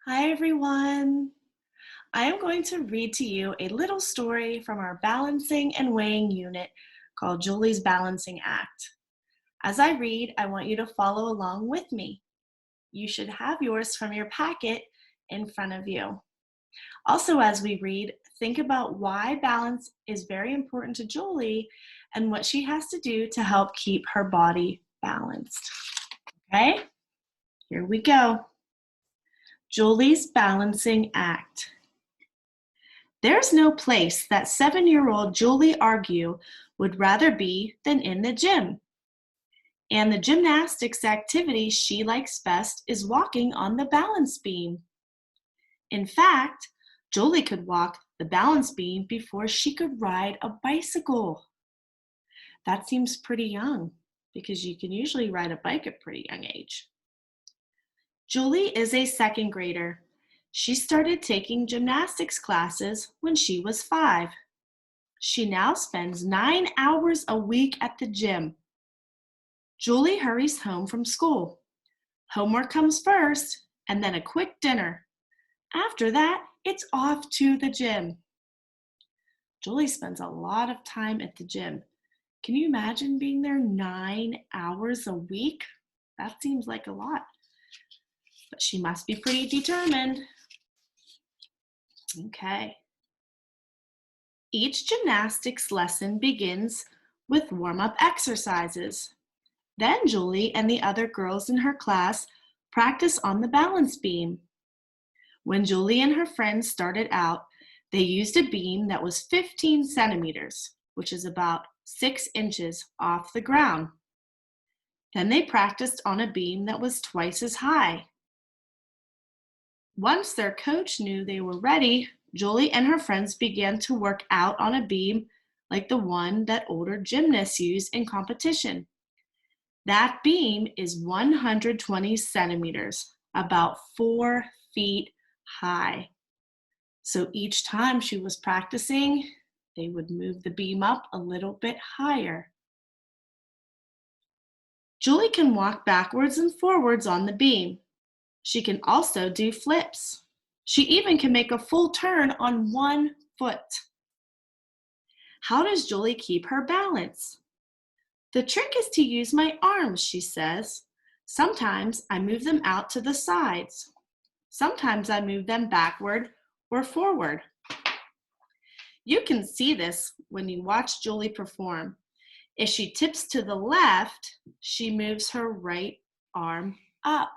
Hi, everyone. I am going to read to you a little story from our balancing and weighing unit called Julie's Balancing Act. As I read, I want you to follow along with me. You should have yours from your packet in front of you. Also, as we read, think about why balance is very important to Julie and what she has to do to help keep her body balanced. Okay, here we go. Julie's Balancing Act. There's no place that 7-year-old Julie Argue would rather be than in the gym. And the gymnastics activity she likes best is walking on the balance beam. In fact, Julie could walk the balance beam before she could ride a bicycle. That seems pretty young because you can usually ride a bike at a pretty young age. Julie is a second grader. She started taking gymnastics classes when she was 5. She now spends 9 hours a week at the gym. Julie hurries home from school. Homework comes first, and then a quick dinner. After that, it's off to the gym. Julie spends a lot of time at the gym. Can you imagine being there 9 hours a week? That seems like a lot. But she must be pretty determined. Okay. Each gymnastics lesson begins with warm-up exercises. Then Julie and the other girls in her class practice on the balance beam. When Julie and her friends started out, they used a beam that was 15 centimeters, which is about 6 inches off the ground. Then they practiced on a beam that was twice as high. Once their coach knew they were ready, Julie and her friends began to work out on a beam like the one that older gymnasts use in competition. That beam is 120 centimeters, about 4 feet high. So each time she was practicing, they would move the beam up a little bit higher. Julie can walk backwards and forwards on the beam. She can also do flips. She even can make a full turn on one foot. How does Julie keep her balance? The trick is to use my arms, she says. Sometimes I move them out to the sides. Sometimes I move them backward or forward. You can see this when you watch Julie perform. If she tips to the left, she moves her right arm up.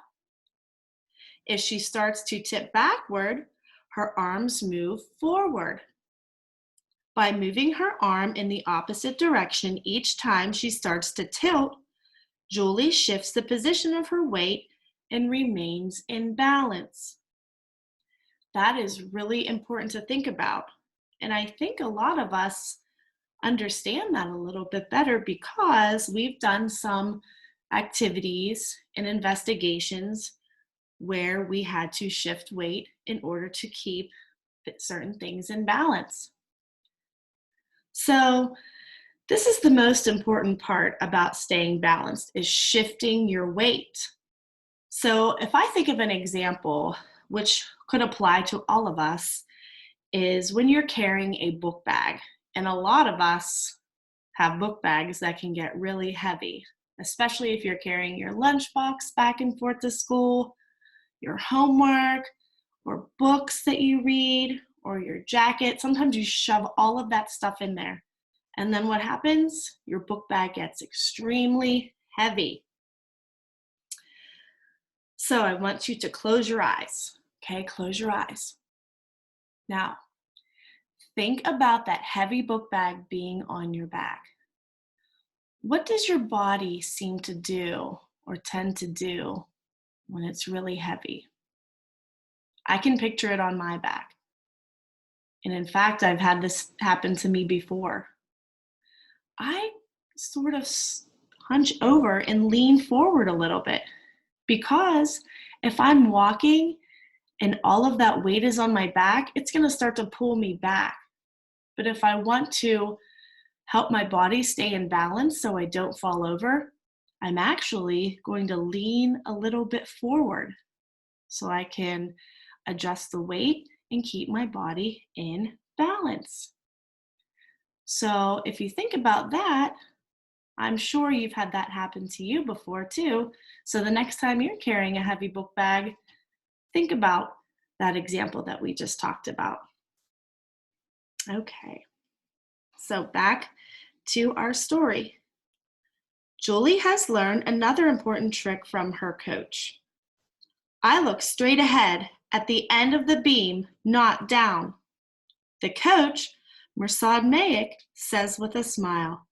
If she starts to tip backward, her arms move forward. By moving her arm in the opposite direction each time she starts to tilt, Julie shifts the position of her weight and remains in balance. That is really important to think about. And I think a lot of us understand that a little bit better because we've done some activities and investigations where we had to shift weight in order to keep certain things in balance. So this is the most important part about staying balanced is shifting your weight. So if I think of an example, which could apply to all of us, is when you're carrying a book bag. And a lot of us have book bags that can get really heavy, especially if you're carrying your lunchbox back and forth to school, your homework, or books that you read, or your jacket. Sometimes you shove all of that stuff in there. And then what happens? Your book bag gets extremely heavy. So I want you to close your eyes. Okay, close your eyes. Now, think about that heavy book bag being on your back. What does your body seem to do or tend to do when it's really heavy? I can picture it on my back. And in fact, I've had this happen to me before. I sort of hunch over and lean forward a little bit because if I'm walking and all of that weight is on my back, it's going to start to pull me back. But if I want to help my body stay in balance so I don't fall over, I'm actually going to lean a little bit forward so I can adjust the weight, and keep my body in balance. So if you think about that, I'm sure you've had that happen to you before too. So the next time you're carrying a heavy book bag, think about that example that we just talked about. Okay, so back to our story. Julie has learned another important trick from her coach. I look straight ahead at the end of the beam, not down. The coach, Mirsad Mayek, says with a smile,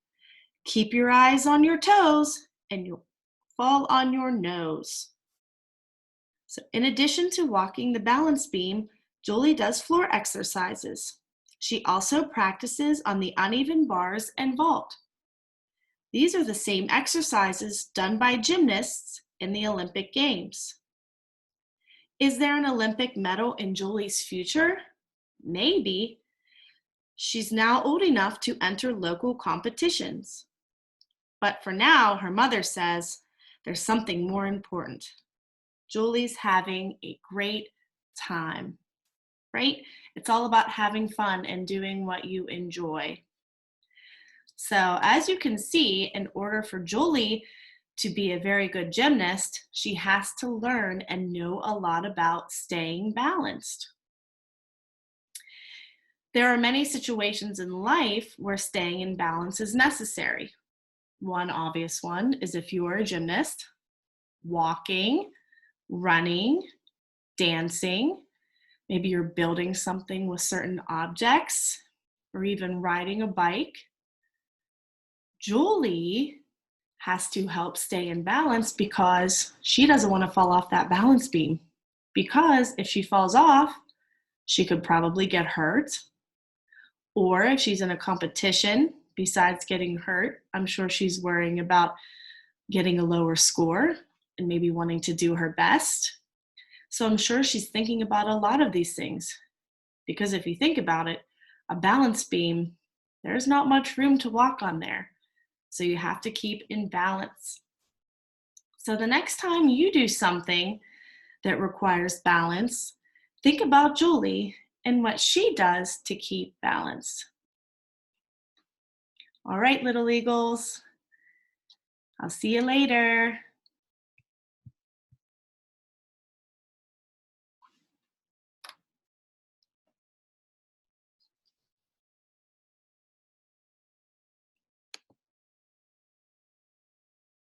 keep your eyes on your toes and you'll fall on your nose. So in addition to walking the balance beam, Julie does floor exercises. She also practices on the uneven bars and vault. These are the same exercises done by gymnasts in the Olympic Games. Is there an Olympic medal in Julie's future? Maybe. She's now old enough to enter local competitions. But for now, her mother says, there's something more important. Julie's having a great time, right? It's all about having fun and doing what you enjoy. So as you can see, in order for Julie to be a very good gymnast, she has to learn and know a lot about staying balanced. There are many situations in life where staying in balance is necessary. One obvious one is if you are a gymnast, walking, running, dancing, maybe you're building something with certain objects, or even riding a bike. Julie has to help stay in balance because she doesn't want to fall off that balance beam. Because if she falls off, she could probably get hurt. Or if she's in a competition, besides getting hurt, I'm sure she's worrying about getting a lower score and maybe wanting to do her best. So I'm sure she's thinking about a lot of these things. Because if you think about it, a balance beam, there's not much room to walk on there. So you have to keep in balance. So the next time you do something that requires balance, think about Julie and what she does to keep balance. All right, little eagles, I'll see you later.